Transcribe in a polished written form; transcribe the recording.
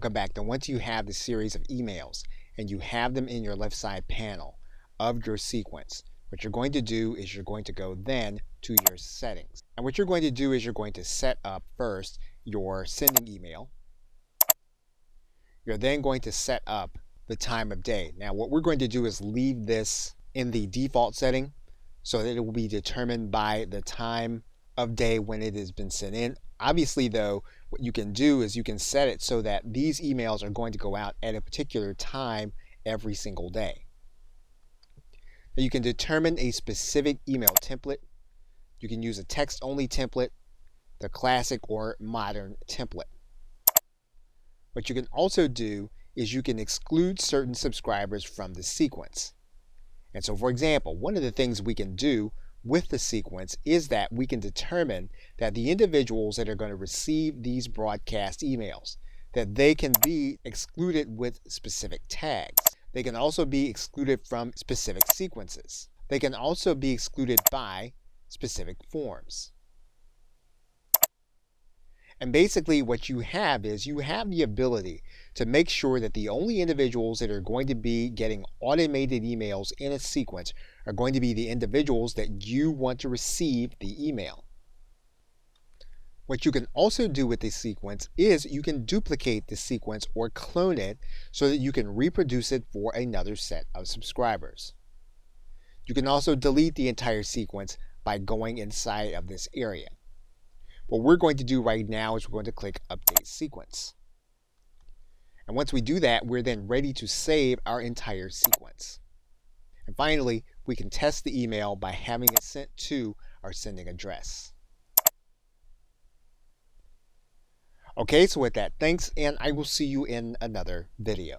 Welcome back. Now, once you have the series of emails and you have them in your left side panel of your sequence, what you're going to do is you're going to go then to your settings. And what you're going to do is you're going to set up first your sending email. You're then going to set up the time of day. Now, what we're going to do is leave this in the default setting so that it will be determined by the time of day when it has been sent in. Obviously, though, what you can do is you can set it so that these emails are going to go out at a particular time every single day. Now, you can determine a specific email template. You can use a text-only template, the classic or modern template. What you can also do is you can exclude certain subscribers from the sequence. And so, for example, one of the things we can do with the sequence is that we can determine that the individuals that are going to receive these broadcast emails, that they can be excluded with specific tags. They can also be excluded from specific sequences. They can also be excluded by specific forms. And basically what you have is you have the ability to make sure that the only individuals that are going to be getting automated emails in a sequence are going to be the individuals that you want to receive the email. What you can also do with this sequence is you can duplicate the sequence or clone it so that you can reproduce it for another set of subscribers. You can also delete the entire sequence by going inside of this area. What we're going to do right now is we're going to click Update Sequence. And once we do that, we're then ready to save our entire sequence. And finally, we can test the email by having it sent to our sending address. Okay, so with that, thanks, and I will see you in another video.